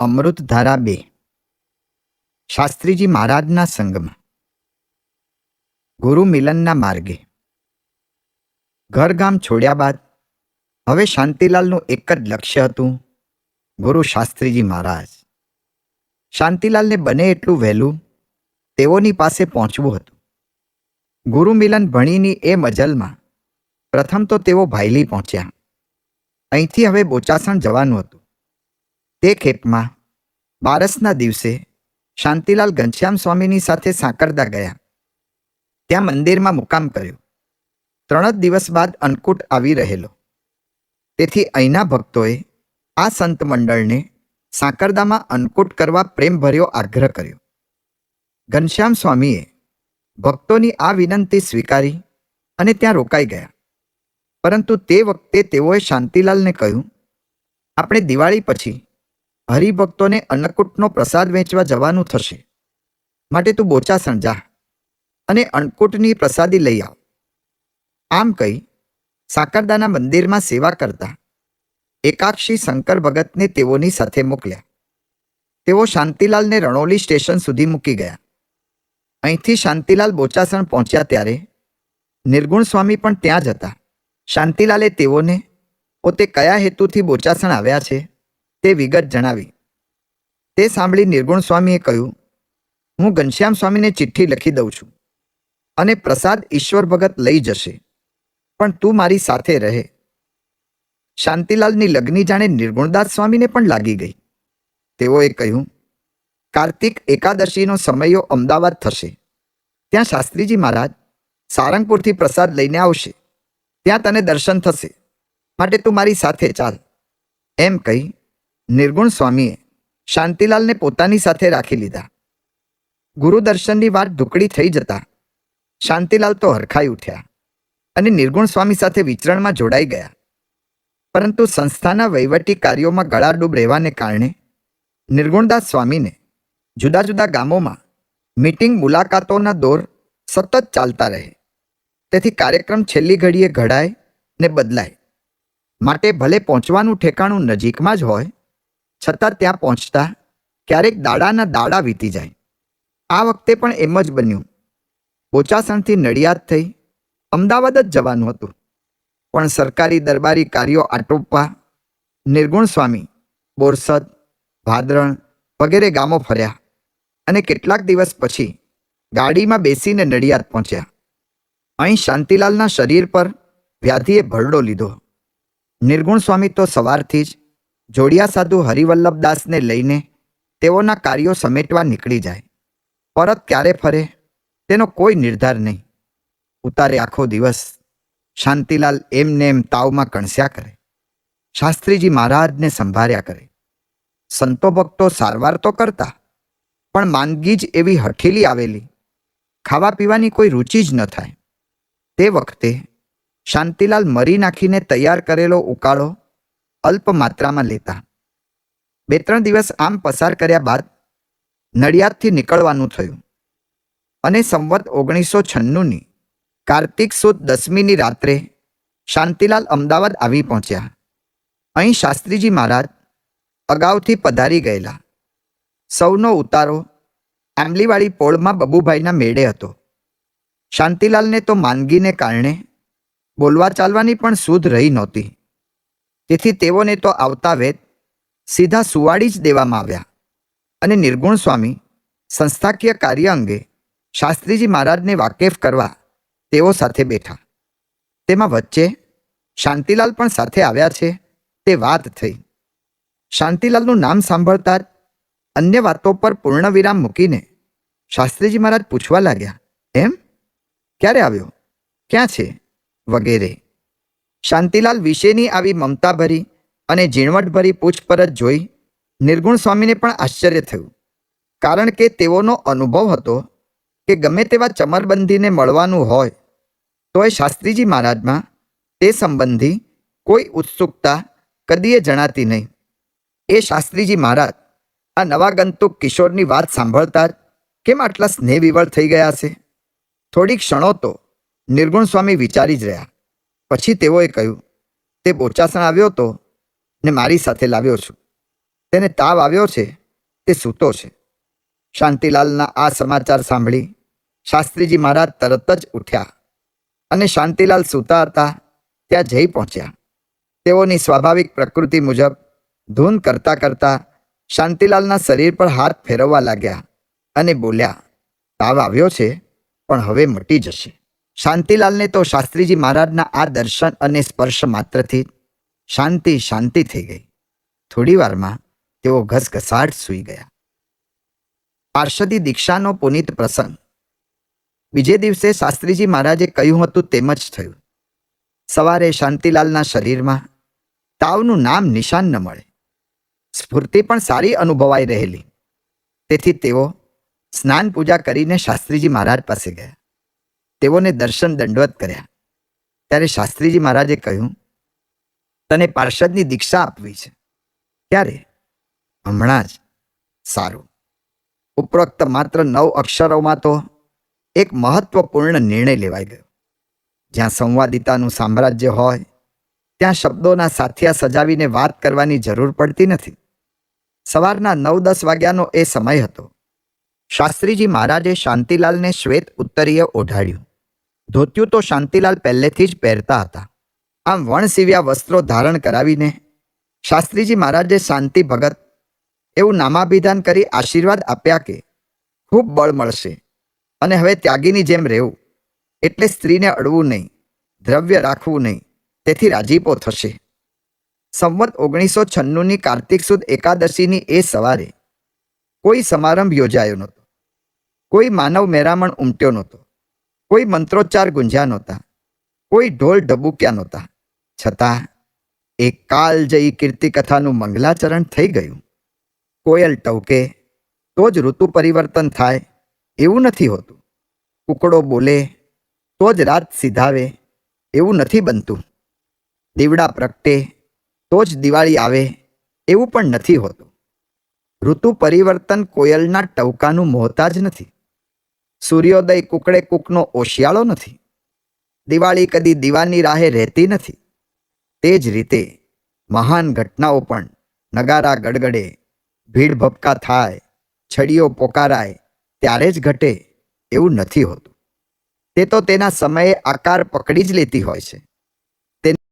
અમૃતધારા 2 શાસ્ત્રીજી મહારાજના સંગમાં ગુરુ મિલનના માર્ગે. ઘરગામ છોડ્યા બાદ હવે શાંતિલાલનું એક જ લક્ષ્ય હતું, ગુરુ શાસ્ત્રીજી મહારાજ. શાંતિલાલને બને એટલું વહેલું તેઓની પાસે પહોંચવું હતું. ગુરુ મિલન ભણીની એ મજલમાં પ્રથમ તો તેઓ ભાયલી પહોંચ્યા. અહીંથી હવે બોચાસણ જવાનું હતું. તે ખેપમાં બારસના દિવસે શાંતિલાલ ઘનશ્યામ સ્વામીની સાથે સાંકરદા ગયા. ત્યાં મંદિરમાં મુકામ કર્યો. 3 જ દિવસ બાદ અન્નકૂટ આવી રહેલો. તેથી અહીંના ભક્તોએ આ સંત મંડળને સાંકરદામાં અન્નકૂટ કરવા પ્રેમભર્યો આગ્રહ કર્યો. ઘનશ્યામ સ્વામીએ ભક્તોની આ વિનંતી સ્વીકારી અને ત્યાં રોકાઈ ગયા. પરંતુ તે વખતે તેઓએ શાંતિલાલને કહ્યું, આપણે દિવાળી પછી હરિભક્તોને અન્નકૂટનો પ્રસાદ વેચવા જવાનું થશે, માટે તું બોચાસણ જા અને અન્નકૂટની પ્રસાદી લઈ આવ. આમ કહી સાંકરદાના મંદિરમાં સેવા કરતા એકાક્ષી શંકર ભગતને તેઓની સાથે મોકલ્યા. તેઓ શાંતિલાલને રણોલી સ્ટેશન સુધી મૂકી ગયા. અહીંથી શાંતિલાલ બોચાસણ પહોંચ્યા ત્યારે નિર્ગુણ સ્વામી પણ ત્યાં જ હતા. શાંતિલાલે તેઓને પોતે કયા હેતુથી બોચાસણ આવ્યા છે તે વિગત જણાવી. તે સાંભળી નિર્ગુણ સ્વામીએ કહ્યું, હું ઘનશ્યામ સ્વામીને ચિઠ્ઠી લખી દઉં છું અને પ્રસાદ ઈશ્વર ભગત લઈ જશે, પણ તું મારી સાથે રહે. શાંતિલાલની લગ્ની જાણે નિર્ગુણદાસ સ્વામીને પણ લાગી ગઈ. તેઓએ કહ્યું, કાર્તિક એકાદશીનો સમયો અમદાવાદ થશે. ત્યાં શાસ્ત્રીજી મહારાજ સારંગપુરથી પ્રસાદ લઈને આવશે. ત્યાં તને દર્શન થશે, માટે તું મારી સાથે ચાલ. એમ કહી નિર્ગુણ સ્વામીએ શાંતિલાલને પોતાની સાથે રાખી લીધા. ગુરુ દર્શનની વાત ઢુકડી થઈ જતા શાંતિલાલ તો હરખાઈ ઉઠ્યા અને નિર્ગુણ સ્વામી સાથે વિચરણમાં જોડાઈ ગયા. પરંતુ સંસ્થાના વહીવટી કાર્યોમાં ગળાડૂબ રહેવાને કારણે નિર્ગુણદાસ સ્વામીને જુદા જુદા ગામોમાં મીટિંગ મુલાકાતોના દોર સતત ચાલતા રહે. તેથી કાર્યક્રમ છેલ્લી ઘડીએ ઘડાય ને બદલાય. માટે ભલે પહોંચવાનું ઠેકાણું નજીકમાં જ હોય, છતાં ત્યાં પહોંચતા ક્યારેક દાડાના દાડા વીતી જાય. આ વખતે પણ એમ જ બન્યું. બોચાસણથી નડિયાદ થઈ અમદાવાદ જ જવાનું હતું, પણ સરકારી દરબારી કાર્યો આટોપવા નિર્ગુણ સ્વામી બોરસદ, ભાદરણ વગેરે ગામો ફર્યા અને કેટલાક દિવસ પછી ગાડીમાં બેસીને નડિયાદ પહોંચ્યા. અહીં શાંતિલાલના શરીર પર વ્યાધિએ ભરડો લીધો. નિર્ગુણ સ્વામી તો સવારથી જ જોડિયા સાધુ હરિવલ્લભદાસને લઈને તેઓના કાર્યો સમેટવા નીકળી જાય. પરત ક્યારે ફરે તેનો કોઈ નિર્ધાર નહીં. ઉતારે આખો દિવસ શાંતિલાલ એમને એમ તાવમાં કણસ્યા કરે. શાસ્ત્રીજી મહારાજને સંભાળ્યા કરે. સંતો ભક્તો સારવાર તો કરતા, પણ માંદગી જ એવી હઠીલી આવેલી, ખાવા પીવાની કોઈ રુચિ જ ન થાય. તે વખતે શાંતિલાલ મરી નાખીને તૈયાર કરેલો ઉકાળો અલ્પ માત્રામાં લેતા. 2-3 દિવસ આમ પસાર કર્યા બાદ નડિયાદથી નીકળવાનું થયું અને સંવત 1996ની કાર્તિક સુદ 10મીની રાત્રે શાંતિલાલ અમદાવાદ આવી પહોંચ્યા. અહીં શાસ્ત્રીજી મહારાજ અગાઉથી પધારી ગયેલા. સૌનો ઉતારો આંબલીવાળી પોળમાં બબુભાઈના મેળે હતો. શાંતિલાલને તો માંદગીને કારણે બોલવા ચાલવાની પણ સૂધ રહી નહોતી. તેથી તેઓને તો આવતા વેત સીધા સુવાડી જ દેવામાં આવ્યા અને નિર્ગુણ સ્વામી સંસ્થાકીય કાર્ય અંગે શાસ્ત્રીજી મહારાજને વાકેફ કરવા તેઓ સાથે બેઠા. તેમાં વચ્ચે શાંતિલાલ પણ સાથે આવ્યા છે તે વાત થઈ. શાંતિલાલનું નામ સાંભળતા જ અન્ય વાતો પર પૂર્ણવિરામ મૂકીને શાસ્ત્રીજી મહારાજ પૂછવા લાગ્યા, એમ ક્યારે આવ્યો, ક્યાં છે વગેરે. શાંતિલાલ વિશેની આવી મમતાભરી અને ઝીણવટભરી પૂછપરછ જોઈ નિર્ગુણ સ્વામીને પણ આશ્ચર્ય થયું. કારણ કે તેઓનો અનુભવ હતો કે ગમે તેવા ચમરબંધીને મળવાનું હોય તો એ શાસ્ત્રીજી મહારાજમાં તે સંબંધી કોઈ ઉત્સુકતા કદીએ જણાતી નહીં. એ શાસ્ત્રીજી મહારાજ આ નવાગંતુક કિશોરની વાત સાંભળતા જ કેમ આટલા સ્નેહવિવળ થઈ ગયા છે? થોડીક ક્ષણો તો નિર્ગુણ સ્વામી વિચારી જ રહ્યા. પછી તેઓએ કહ્યું, તે બોચાસણ આવ્યો તો ને મારી સાથે લાવ્યો છું. તેને તાવ આવ્યો છે, તે સૂતો છે. શાંતિલાલના આ સમાચાર સાંભળી શાસ્ત્રીજી મહારાજ તરત જ ઉઠ્યા અને શાંતિલાલ સૂતા હતા ત્યાં જઈ પહોંચ્યા. તેઓની સ્વાભાવિક પ્રકૃતિ મુજબ ધૂન કરતા કરતા શાંતિલાલના શરીર પર હાથ ફેરવવા લાગ્યા અને બોલ્યા, તાવ આવ્યો છે પણ હવે મટી જશે. શાંતિલાલને તો શાસ્ત્રીજી મહારાજના આ દર્શન અને સ્પર્શ માત્રથી શાંતિ શાંતિ થઈ ગઈ. થોડી વારમાં તેઓ ઘસઘસાટ સૂઈ ગયા. પાર્ષદી દીક્ષાનો પુનિત પ્રસંગ. બીજે દિવસે શાસ્ત્રીજી મહારાજે કહ્યું હતું તેમ જ થયું. સવારે શાંતિલાલના શરીરમાં તાવનું નામ નિશાન ન મળે. સ્ફૂર્તિ પણ સારી અનુભવાઈ રહેલી. તેથી તેઓ સ્નાન પૂજા કરીને શાસ્ત્રીજી મહારાજ પાસે ગયા. તેઓને દર્શન દંડવત કર્યા. ત્યારે શાસ્ત્રીજી મહારાજે કહ્યું, તને પાર્ષદની દીક્ષા આપવી છે. ક્યારે? હમણાં જ. સારું. ઉપરોક્ત માત્ર 9 અક્ષરોમાં તો એક મહત્વપૂર્ણ નિર્ણય લેવાઈ ગયો. જ્યાં સંવાદિતાનું સામ્રાજ્ય હોય ત્યાં શબ્દોના સાથિયા સજાવીને વાત કરવાની જરૂર પડતી નથી. સવારના 9-10 વાગ્યાનો એ સમય હતો. શાસ્ત્રીજી મહારાજે શાંતિલાલને શ્વેત ઉત્તરીય ઓઢાડ્યું. ધોતિયું તો શાંતિલાલ પહેલેથી જ પહેરતા હતા. આમ વણસીવ્યા વસ્ત્રો ધારણ કરાવીને શાસ્ત્રીજી મહારાજે શાંતિ ભગત એવું નામાભિધાન કરી આશીર્વાદ આપ્યા કે ખૂબ બળ મળશે અને હવે ત્યાગીની જેમ રહેવું, એટલે સ્ત્રીને અડવું નહીં, દ્રવ્ય રાખવું નહીં, તેથી રાજીપો થશે. સંવત 1996ની કાર્તિક સુદ એકાદશીની એ સવારે કોઈ સમારંભ યોજાયો નહોતો. કોઈ માનવ મેરામણ ઉમટ્યો નહોતો. કોઈ મંત્રોચ્ચાર ગુંજ્યા નહોતા. કોઈ ઢોલ ઢબુક્યા નહોતા. છતાં એક કાલજયી કીર્તિકથાનું મંગલાચરણ થઈ ગયું. કોયલ ટવકે તો જ ઋતુ પરિવર્તન થાય એવું નથી હોતું. કુકડો બોલે તો જ રાત સીધાવે એવું નથી બનતું. દીવડા પ્રગટે તો જ દિવાળી આવે એવું પણ નથી હોતું. ઋતુ પરિવર્તન કોયલના ટવકાનું મોહતાજ નથી. સૂર્યોદય કુકડે કૂકનો ઓશિયાળો નથી. દિવાળી કદી દીવાની રાહે રહેતી નથી. તે જ રીતે મહાન ઘટનાઓ પણ નગારા ગડગડે, ભીડ ભપકા થાય, છડીઓ પોકારાય ત્યારે જ ઘટે એવું નથી હોતું. તે તો તેના સમયે આકાર પકડી જ લેતી હોય છે. તેની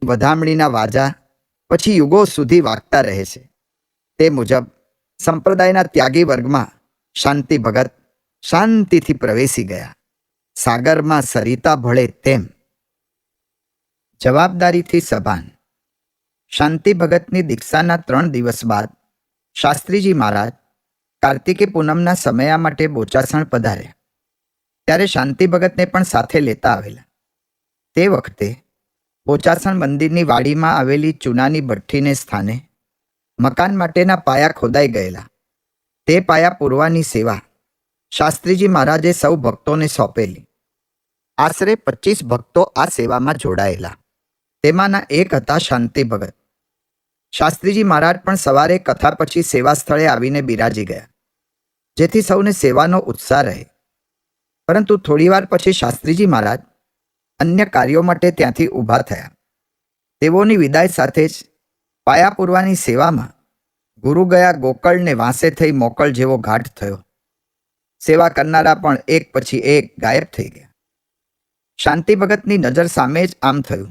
વધામણીના વાજા પછી યુગો સુધી વાગતા રહે છે. તે મુજબ સંપ્રદાયના ત્યાગી વર્ગમાં શાંતિ ભગત શાંતિથી પ્રવેશી ગયા. સાગરમાં સરિતા ભળે તેમ. જવાબદારીથી સભાન. શાંતિ ભગતની દીક્ષાના 3 દિવસ બાદ શાસ્ત્રીજી મહારાજ કાર્તિકી પૂનમના સમયા માટે બોચાસણ પધાર્યા. ત્યારે શાંતિ ભગતને પણ સાથે લેતા આવેલા. તે વખતે બોચાસણ મંદિરની વાડીમાં આવેલી ચૂનાની ભઠ્ઠીને સ્થાને મકાન માટેના પાયા ખોદાઈ ગયેલા. તે પાયા પૂરવાની સેવા શાસ્ત્રીજી મહારાજે સૌ ભક્તોને સોંપેલી. આશરે 25 ભક્તો આ સેવામાં જોડાયેલા. તેમાંના એક હતા શાંતિ ભગત. શાસ્ત્રીજી મહારાજ પણ સવારે કથા પછી સેવા સ્થળે આવીને બિરાજી ગયા, જેથી સૌને સેવાનો ઉત્સાહ રહે. પરંતુ થોડીવાર પછી શાસ્ત્રીજી મહારાજ અન્ય કાર્યો માટે ત્યાંથી ઊભા થયા. તેઓની વિદાય સાથે જ પાયા પૂરવાની સેવામાં ગુરુ ગયા ગોકળને વાંસે થઈ મોકળ જેવો ઘાટ થયો. સેવા કરનારા પણ એક પછી એક ગાયબ થઈ ગયા. શાંતિ ભગતની નજર સામે જ આમ થયું.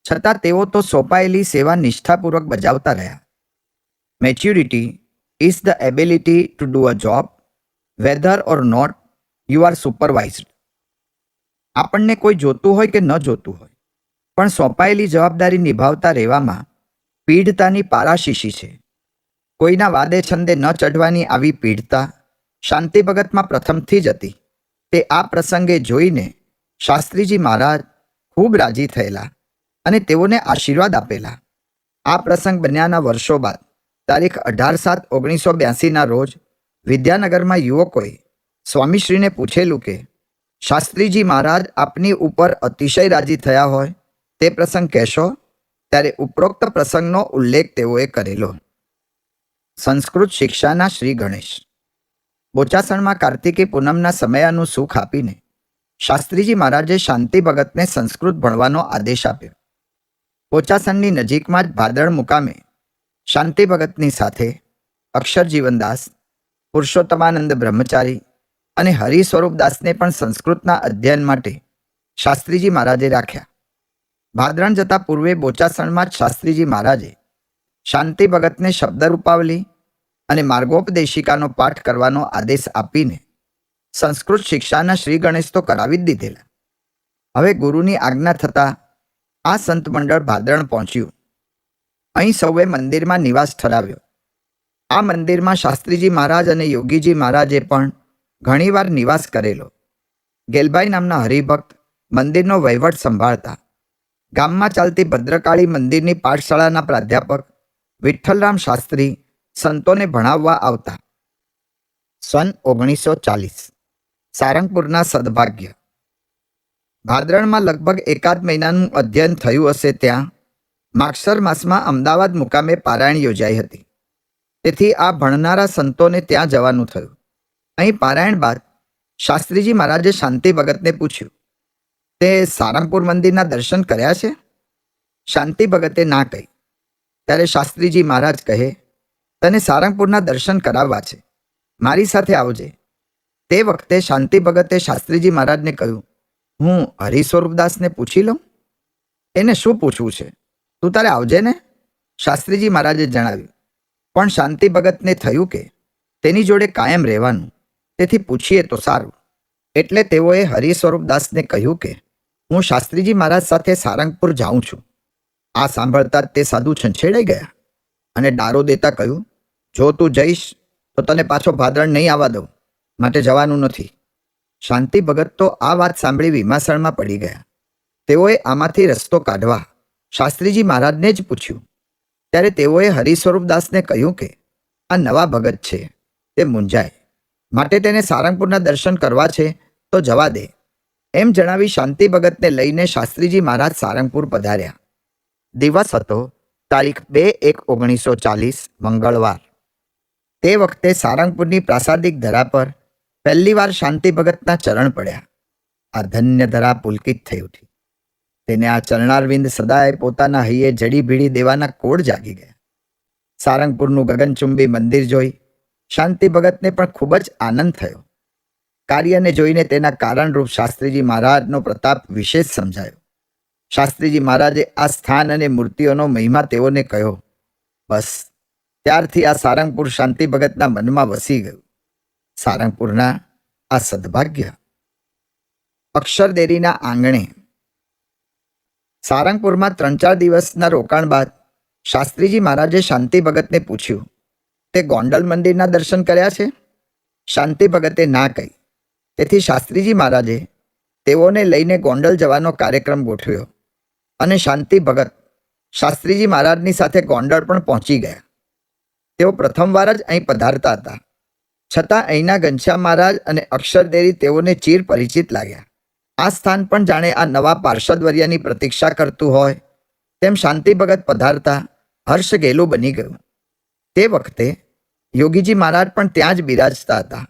છતાં તેઓ તો સોંપાયેલી સેવા નિષ્ઠાપૂર્વક બજાવતા રહ્યા. Maturity is the ability to do a job whether or not you are supervised. આપણને કોઈ જોતું હોય કે ન જોતું હોય, પણ સોંપાયેલી જવાબદારી નિભાવતા રહેવામાં પીઢતાની પારાશીશી છે. કોઈના વાદે છંદે ન ચઢવાની આવી પીઢતા શાંતિ ભગતમાં પ્રથમથી જ હતી. તે આ પ્રસંગે જોઈને શાસ્ત્રીજી મહારાજ ખૂબ રાજી થયેલા અને તેઓને આશીર્વાદ આપેલા. આ પ્રસંગ બન્યાના વર્ષો બાદ તારીખ 18/7/1982ના રોજ વિદ્યાનગરમાં યુવકોએ સ્વામીશ્રીને પૂછેલું કે શાસ્ત્રીજી મહારાજ આપની ઉપર અતિશય રાજી થયા હોય તે પ્રસંગ કહેશો? ત્યારે ઉપરોક્ત પ્રસંગનો ઉલ્લેખ તેઓએ કરેલો. સંસ્કૃત શિક્ષાના શ્રી ગણેશ. બોચાસણમાં કાર્તિકી પૂનમના સમયાનું સુખ આપીને શાસ્ત્રીજી મહારાજે શાંતિ ભગતને સંસ્કૃત ભણવાનો આદેશ આપ્યો. બોચાસણની નજીકમાં જ ભાદરણ મુકામે શાંતિ ભગતની સાથે અક્ષર જીવનદાસ, પુરુષોત્તમાનંદ બ્રહ્મચારી અને હરિ સ્વરૂપદાસને પણ સંસ્કૃતના અધ્યયન માટે શાસ્ત્રીજી મહારાજે રાખ્યા. ભાદરણ જતા પૂર્વે બોચાસણમાં જ શાસ્ત્રીજી મહારાજે શાંતિ ભગતને શબ્દરૂપાવલી અને માર્ગોપદેશિકાનો પાઠ કરવાનો આદેશ આપીને સંસ્કૃત શિક્ષાના શ્રી ગણેશ તો કરાવી જ દીધેલા. હવે ગુરુની આજ્ઞા થતાં આ સંત મંડળ ભાદરણ પહોંચ્યું. અહીં સૌએ મંદિરમાં નિવાસ ઠરાવ્યો. આ મંદિરમાં શાસ્ત્રીજી મહારાજ અને યોગીજી મહારાજે પણ ઘણીવાર નિવાસ કરેલો. ગેલભાઈ નામના હરિભક્ત મંદિરનો વહીવટ સંભાળતા. ગામમાં ચાલતી ભદ્રકાળી મંદિરની પાઠશાળાના પ્રાધ્યાપક વિઠ્ઠલરામ શાસ્ત્રી સંતોને ભણાવવા આવતા. સન 1940. સારંગપુરના સદભાગ્ય. ભાદરણમાં લગભગ એકાદ મહિનાનું અધ્યયન થયું હશે ત્યાં માગસર માસમાં અમદાવાદ મુકામે પારાયણ યોજાઈ હતી. તેથી આ ભણનારા સંતોને ત્યાં જવાનું થયું. અહીં પારાયણ બાદ શાસ્ત્રીજી મહારાજે શાંતિ ભગતને પૂછ્યું, તે સારંગપુર મંદિરના દર્શન કર્યા છે? શાંતિ ભગતે ના કહી. ત્યારે શાસ્ત્રીજી મહારાજ કહે, તને સારંગપુરના દર્શન કરાવવા છે, મારી સાથે આવજે. તે વખતે શાંતિ ભગતે શાસ્ત્રીજી મહારાજને કહ્યું, હું હરિ સ્વરૂપદાસને પૂછી લઉં? એને શું પૂછવું છે, તું તારે આવજે ને, શાસ્ત્રીજી મહારાજે જણાવ્યું. પણ શાંતિ ભગતને થયું કે તેની જોડે કાયમ રહેવાનું, તેથી પૂછીએ તો સારું. એટલે તેઓએ હરિ સ્વરૂપદાસને કહ્યું કે હું શાસ્ત્રીજી મહારાજ સાથે સારંગપુર જાઉં છું. આ સાંભળતા તે સાધુ છંછેડાઈ ગયા અને ડારો દેતા કહ્યું, જો તું જઈશ તો તને પાછો ભાદરણ નહીં આવવા દઉં, માટે જવાનું નથી. શાંતિ ભગત તો આ વાત સાંભળી વિમાસણમાં પડી ગયા. તેઓએ આમાંથી રસ્તો કાઢવા શાસ્ત્રીજી મહારાજને જ પૂછ્યું. ત્યારે તેઓએ હરિ સ્વરૂપદાસને કહ્યું કે આ નવા ભગત છે, તે મૂંઝાય, માટે તેને સારંગપુરના દર્શન કરવા છે તો જવા દે. એમ જણાવી શાંતિ ભગતને લઈને શાસ્ત્રીજી મહારાજ સારંગપુર પધાર્યા. દિવસ હતો તારીખ 2/1/1940 મંગળવાર. તે વખતે સારંગપુરની પ્રાસાદિક ધરા પર પહેલીવાર શાંતિ ભગતના ચરણ પડ્યા. આ ધન્ય ધરા પુલકિત થઈ ઉઠી. તેને આ ચરણારવિંદ સદાય પોતાના હૈયે જડી ભીડી દેવાના કોડ જાગી ગયા. સારંગપુરનું ગગનચુંબી મંદિર જોઈ શાંતિ ભગતને પણ ખૂબ જ આનંદ થયો. કાર્યને જોઈને તેના કારણરૂપ શાસ્ત્રીજી મહારાજનો પ્રતાપ વિશેષ સમજાયો. શાસ્ત્રીજી મહારાજે આ સ્થાન અને મૂર્તિઓનો મહિમા તેઓને કહ્યો. બસ ત્યારથી આ સારંગપુર શાંતિ ભગતના મનમાં વસી ગયું. સારંગપુરના આ સદભાગ્ય. અક્ષરદેરીના આંગણે. સારંગપુરમાં 3-4 દિવસના રોકાણ બાદ શાસ્ત્રીજી મહારાજે શાંતિ ભગતને પૂછ્યું, તે ગોંડલ મંદિરના દર્શન કર્યા છે? શાંતિ ભગતે ના કહી. તેથી શાસ્ત્રીજી મહારાજે તેઓને લઈને ગોંડલ જવાનો કાર્યક્રમ ગોઠવ્યો અને શાંતિ ભગત શાસ્ત્રીજી મહારાજની સાથે ગોંડલ પણ પહોંચી ગયા. તેઓ પ્રથમવાર જ અહીં પધારતા હતા, છતાં અહીંના ઘનશ્યામ મહારાજ અને અક્ષરદેરી તેઓને ચીર પરિચિત લાગ્યા. આ સ્થાન પણ જાણે આ નવા પાર્ષદવર્યની પ્રતીક્ષા કરતું હોય તેમ શાંતિ ભગત પધારતા હર્ષ ગેલું બની ગયું. તે વખતે યોગીજી મહારાજ પણ ત્યાં જ બિરાજતા હતા.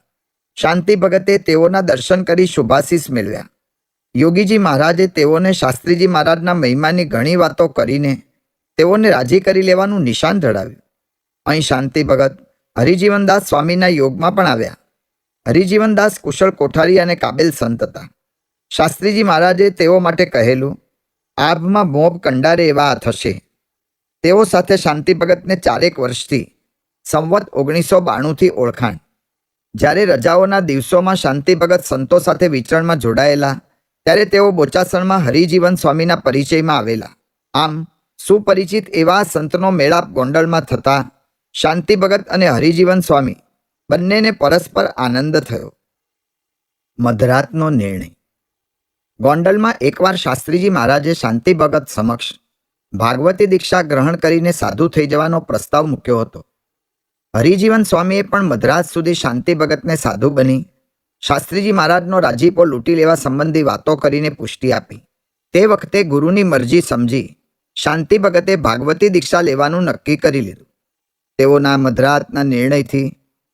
શાંતિ ભગતે તેઓના દર્શન કરી શુભાશીષ મેળવ્યા. યોગીજી મહારાજે તેઓને શાસ્ત્રીજી મહારાજના મહિમાની ઘણી વાતો કરીને તેઓને રાજી કરી લેવાનું નિશાન ધરાવ્યું. અહીં શાંતિ ભગત હરિજીવનદાસ સ્વામીના યોગમાં પણ આવ્યા. હરિજીવનદાસ કુશળ કોઠારી અને કાબેલ સંત હતા. શાસ્ત્રીજી મહારાજે તેઓ માટે કહેલું, આભમાં મોબ કંડારે એવા થશે. તેઓ સાથે શાંતિ ભગતને 4 વર્ષથી સંવત 1992થી ઓળખાણ. જ્યારે રજાઓના દિવસોમાં શાંતિ ભગત સંતો સાથે વિચરણમાં જોડાયેલા ત્યારે તેઓ બોચાસણમાં હરિજીવન સ્વામીના પરિચયમાં આવેલા. આમ સુપરિચિત એવા સંતનો મેળાપ ગોંડલમાં થતા શાંતિ ભગત અને હરિજીવન સ્વામી બંનેને પરસ્પર આનંદ થયો. મધરાતનો નિર્ણય. ગોંડલમાં એકવાર શાસ્ત્રીજી મહારાજે શાંતિ ભગત સમક્ષ ભાગવતી દીક્ષા ગ્રહણ કરીને સાધુ થઈ જવાનો પ્રસ્તાવ મૂક્યો હતો. હરિજીવન સ્વામીએ પણ મધરાત સુધી શાંતિ ભગતને સાધુ બની શાસ્ત્રીજી મહારાજનો રાજીપો લૂંટી લેવા સંબંધી વાતો કરીને પુષ્ટિ આપી. તે વખતે ગુરુની મરજી સમજી શાંતિ ભગતે ભાગવતી દીક્ષા લેવાનું નક્કી કરી લીધું. તેઓના મધરાતના નિર્ણયથી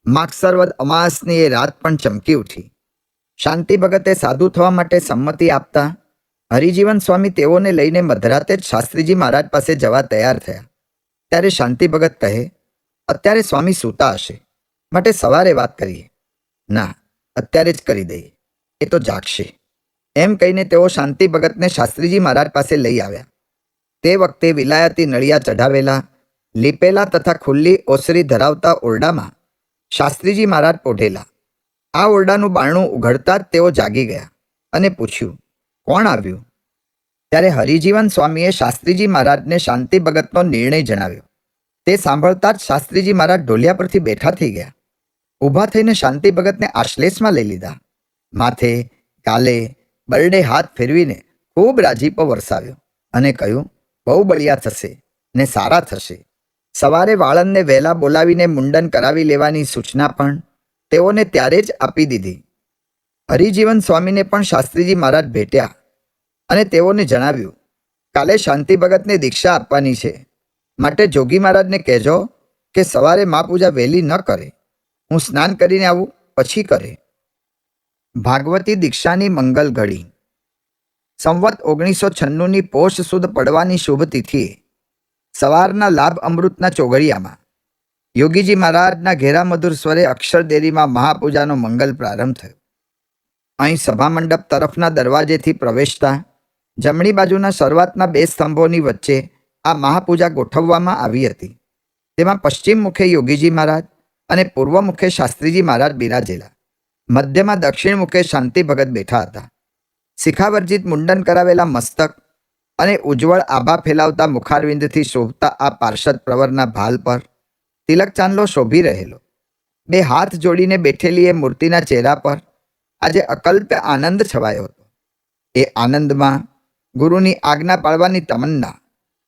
માગસરવદ અમાસની એ રાત પણ ચમકી ઉઠી. શાંતિ ભગતે સાધુ થવા માટે સંમતિ આપતા હરિજીવન સ્વામી તેઓને લઈને મધરાતે જ શાસ્ત્રીજી મહારાજ પાસે જવા તૈયાર થયા. ત્યારે શાંતિ ભગત કહે, અત્યારે સ્વામી સૂતા હશે, માટે સવારે વાત કરીએ. ના, અત્યારે જ કરી દઈએ, એ તો જાગશે. એમ કહીને તેઓ શાંતિ ભગતને શાસ્ત્રીજી મહારાજ પાસે લઈ આવ્યા. તે વખતે વિલાયતી નળિયા ચઢાવેલા, લીપેલા તથા ખુલ્લી ઓસરી ધરાવતા ઓરડામાં શાસ્ત્રીજી મહારાજ પોઢેલા. આ ઓરડાનું બારણું ઉઘડતા જ તેઓ જાગી ગયા અને પૂછ્યું, કોણ આવ્યું? ત્યારે હરિજીવન સ્વામીએ શાસ્ત્રીજી મહારાજને શાંતિ ભગતનો નિર્ણય જણાવ્યો. તે સાંભળતા જ શાસ્ત્રીજી મહારાજ ઢોલિયા પરથી બેઠા થઈ ગયા. ઊભા થઈને શાંતિ ભગતને આશ્લેષમાં લઈ લીધા. માથે, ગાલે, બરડે હાથ ફેરવીને ખૂબ રાજીપો વરસાવ્યો અને કહ્યું, બહુ બળિયા થશે ને સારા થશે. સવારે વાળંદને વહેલા બોલાવીને મુંડન કરાવી લેવાની સૂચના પણ તેઓને ત્યારે જ આપી દીધી. હરિજીવન સ્વામીને પણ શાસ્ત્રીજી મહારાજ ભેટ્યા અને તેઓને જણાવ્યું, કાલે શાંતિ ભગતને દીક્ષા આપવાની છે, માટે જોગી મહારાજને કહેજો કે સવારે મા પૂજા વહેલી ન કરે, હું સ્નાન કરીને આવું પછી કરે. ભાગવતી દીક્ષાની મંગલ ઘડી. સંવત 1996ની પોષ સુદ પડવાની શુભ તિથિએ સવારના લાભ અમૃતના ચોગડિયામાં યોગીજી મહારાજના ઘેરા મધુર સ્વરે અક્ષરદેરીમાં મહાપૂજાનો મંગલ પ્રારંભ થયો. અહીં સભામંડપ તરફના દરવાજેથી પ્રવેશતા જમણી બાજુના શરૂઆતના 2 સ્તંભોની વચ્ચે આ મહાપૂજા ગોઠવવામાં આવી હતી. તેમાં પશ્ચિમ મુખે યોગીજી મહારાજ અને પૂર્વ મુખે શાસ્ત્રીજી મહારાજ બિરાજેલા. મધ્યમાં દક્ષિણ મુખે શાંતિ ભગત બેઠા હતા. શિખાવર્જિત મુંડન કરાવેલા મસ્તક અને ઉજ્જવળ આભા ફેલાવતા મુખારવિંદથી શોભતા આ પાર્ષદ પ્રવરના ભાલ પર તિલક ચાંદલો શોભી રહેલો. 2 હાથ જોડીને બેઠેલી એ મૂર્તિના ચહેરા પર આજે અકલ્પ્ય આનંદ છવાયો હતો. એ આનંદમાં ગુરુની આજ્ઞા પાળવાની તમન્ના,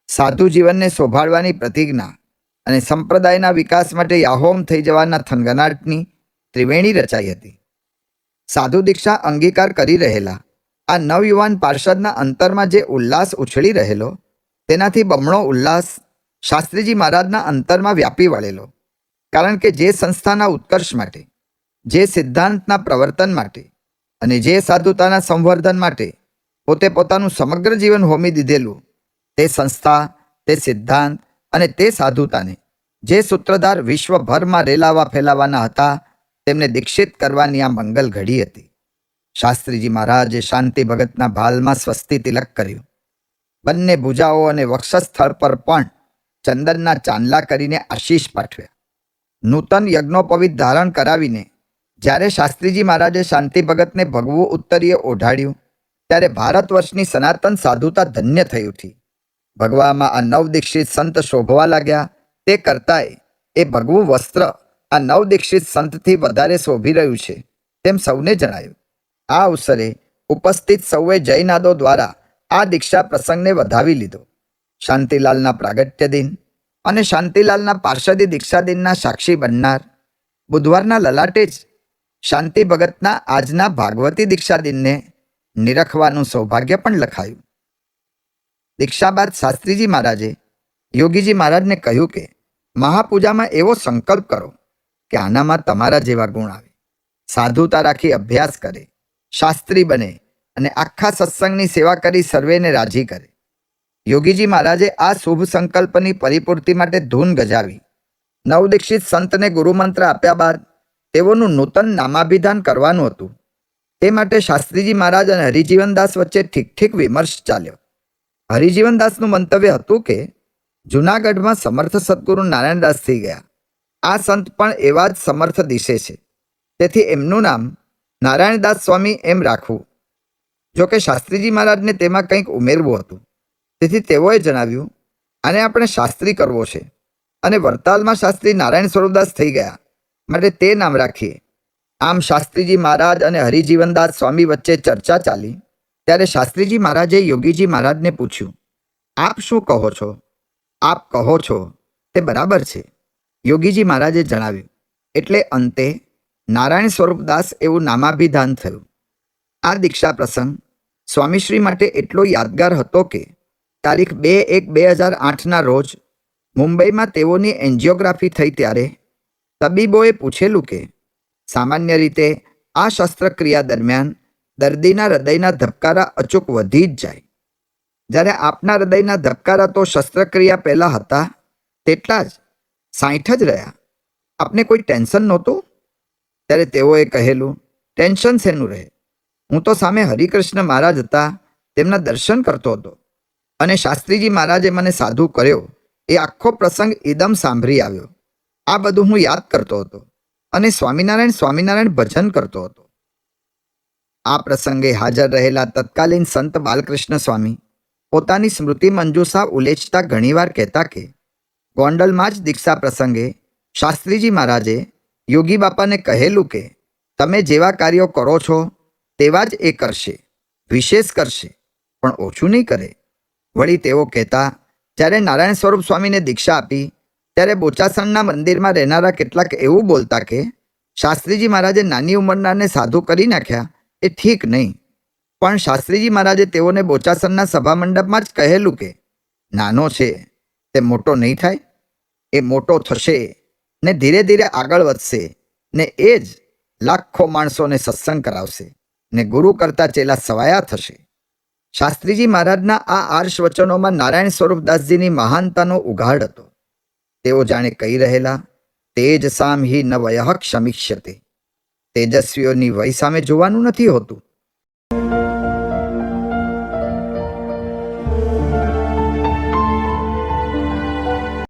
સાધુ જીવનને શોભાડવાની પ્રતિજ્ઞા અને સંપ્રદાયના વિકાસ માટે યાહોમ થઈ જવાના થનગનાટની ત્રિવેણી રચાઈ હતી. સાધુ દીક્ષા અંગીકાર કરી રહેલા આ નવયુવાન પાર્ષદના અંતરમાં જે ઉલ્લાસ ઉછળી રહેલો, તેનાથી બમણો ઉલ્લાસ શાસ્ત્રીજી મહારાજના અંતરમાં વ્યાપી વળેલો. કારણ કે જે સંસ્થાના ઉત્કર્ષ માટે, જે સિદ્ધાંતના પ્રવર્તન માટે અને જે સાધુતાના સંવર્ધન માટે પોતે પોતાનું સમગ્ર જીવન હોમી દીધેલું, તે સંસ્થા, તે સિદ્ધાંત અને તે સાધુતાને જે સૂત્રધાર વિશ્વભરમાં રેલાવા ફેલાવાના હતા, તેમને દીક્ષિત કરવાની આ મંગલ ઘડી હતી. શાસ્ત્રીજી મહારાજે શાંતિ ભગતના ભાલમાં સ્વસ્તિ તિલક કર્યું. બંને ભુજાઓ અને વક્ષસ્થળ પર પણ ચંદનના ચાંદલા કરીને આશીષ પાઠવ્યા. નૂતન યજ્ઞોપવિત ધારણ કરાવીને જ્યારે શાસ્ત્રીજી મહારાજે શાંતિ ભગતને ભગવું ઉત્તરીય ઓઢાડ્યું, ત્યારે ભારત વર્ષની સનાતન સાધુતા ધન્ય થઈ ઉઠી. ભગવામાં આ નવદીક્ષિત સંત શોભવા લાગ્યા. તે કરતાંય એ ભગવું વસ્ત્ર આ નવદીક્ષિત સંતથી વધારે શોભી રહ્યું છે તેમ સૌને જણાયું. આ અવસરે ઉપસ્થિત સૌએ જયનાદો દ્વારા આ દીક્ષા પ્રસંગને વધાવી લીધો. શાંતિલાલના પ્રાગટ્ય દિન અને શાંતિલાલના પાર્ષદી દીક્ષા દિનના સાક્ષી બનનાર બુધવારના લલાટે જ શાંતિ ભગતના આજના ભાગવતી દીક્ષા દિનને નિરખવાનું સૌભાગ્ય પણ લખાયું. દીક્ષા બાદ શાસ્ત્રીજી મહારાજે યોગીજી મહારાજને કહ્યું કે મહાપૂજામાં એવો સંકલ્પ કરો કે આનામાં તમારા જેવા ગુણ આવે, સાધુતા રાખી અભ્યાસ કરે, શાસ્ત્રી બને અને આખા સત્સંગની સેવા કરી સર્વેને રાજી કરે. યોગીજી મહારાજે આ શુભ સંકલ્પની પરિપૂર્તિ માટે ધૂન ગજાવી. નવદીક્ષિત સંતને ગુરુમંત્ર આપ્યા બાદ તેઓનું નૂતન નામાભિધાન કરવાનું હતું. તે માટે શાસ્ત્રીજી મહારાજ અને હરિજીવનદાસ વચ્ચે ઠીક વિમર્શ ચાલ્યો. હરિજીવનદાસનું મંતવ્ય હતું કે જૂનાગઢમાં સમર્થ સદગુરુ નારાયણદાસ થઈ ગયા. આ સંત પણ એવા જ સમર્થ દિશે છે, તેથી એમનું નામ નારાયણદાસ સ્વામી એમ રાખવું. જોકે શાસ્ત્રીજી મહારાજને તેમાં કંઈક ઉમેરવું હતું, તેથી તેઓએ જણાવ્યું, આને આપણે શાસ્ત્રી કરવો છે અને વરતાલમાં શાસ્ત્રી નારાયણ સ્વરૂપદાસ થઈ ગયા, માટે તે નામ રાખીએ. આમ શાસ્ત્રીજી મહારાજ અને હરિજીવનદાસ સ્વામી વચ્ચે ચર્ચા ચાલી. ત્યારે શાસ્ત્રીજી મહારાજે યોગીજી મહારાજને પૂછ્યું, આપ શું કહો છો? આપ કહો છો તે બરાબર છે, યોગીજી મહારાજે જણાવ્યું. એટલે અંતે નારાયણ સ્વરૂપદાસ એવું નામાભિધાન થયું. આ દીક્ષા પ્રસંગ સ્વામીશ્રી માટે એટલો યાદગાર હતો કે તારીખ 2/1/2008ના રોજ મુંબઈમાં તેઓની એન્જિયોગ્રાફી થઈ ત્યારે તબીબોએ પૂછેલું કે સામાન્ય રીતે આ શસ્ત્રક્રિયા દરમિયાન દર્દીના હૃદયના ધબકારા અચૂક વધી જ જાય. જ્યારે આપના હૃદયના ધબકારા તો શસ્ત્રક્રિયા પહેલાં હતા, તેટલા જ 60 જ રહ્યા. આપને કોઈ ટેન્શન નહોતું? ત્યારે તેઓએ કહેલું, ટેન્શન શેનું રહે? હું તો સામે હરિકૃષ્ણ મહારાજ હતા, તેમના દર્શન કરતો હતો અને શાસ્ત્રીજી મહારાજે મને સાધુ કર્યો એ આખો પ્રસંગ એકદમ સાંભળી આવ્યો. આ બધું હું યાદ કરતો હતો અને સ્વામિનારાયણ સ્વામિનારાયણ ભજન કરતો હતો. આ પ્રસંગે હાજર રહેલા તત્કાલીન સંત બાલકૃષ્ણ સ્વામી પોતાની સ્મૃતિ મંજુષા ઉલેચતા ઘણીવાર કહેતા કે ગોંડલમાં જ દીક્ષા પ્રસંગે શાસ્ત્રીજી મહારાજે યોગી બાપાને કહેલું કે તમે જેવા કાર્યો કરો છો તેવા જ એ કરશે, વિશેષ કરશે, પણ ઓછું નહીં કરે. વળી તેઓ કહેતા, જ્યારે નારાયણ સ્વરૂપ સ્વામીને દીક્ષા આપી ત્યારે બોચાસણના મંદિરમાં રહેનારા કેટલાક એવું બોલતા કે શાસ્ત્રીજી મહારાજે નાની ઉંમરનારને સાધુ કરી નાખ્યા એ ઠીક નહીં. પણ શાસ્ત્રીજી મહારાજે તેઓને બોચાસણના સભા મંડપમાં જ કહેલું કે નાનો છે તે મોટો નહીં થાય, એ મોટો થશે ને ધીરે ધીરે આગળ વધશે ને એ જ લાખો માણસોને સત્સંગ કરાવશે ને ગુરુ કરતા ચેલા સવાયા થશે. શાસ્ત્રીજી મહારાજના આ આર્ષ વચનોમાં નારાયણ સ્વરૂપદાસજીની મહાનતાનો ઉઘાડ હતો. તેઓ જાણે કહી રહેલા, તેજ સામ હિ ન વયઃ ક્ષમિષ્યતે. તેજસ્વીઓની વય સામે જોવાનું નથી હોતું,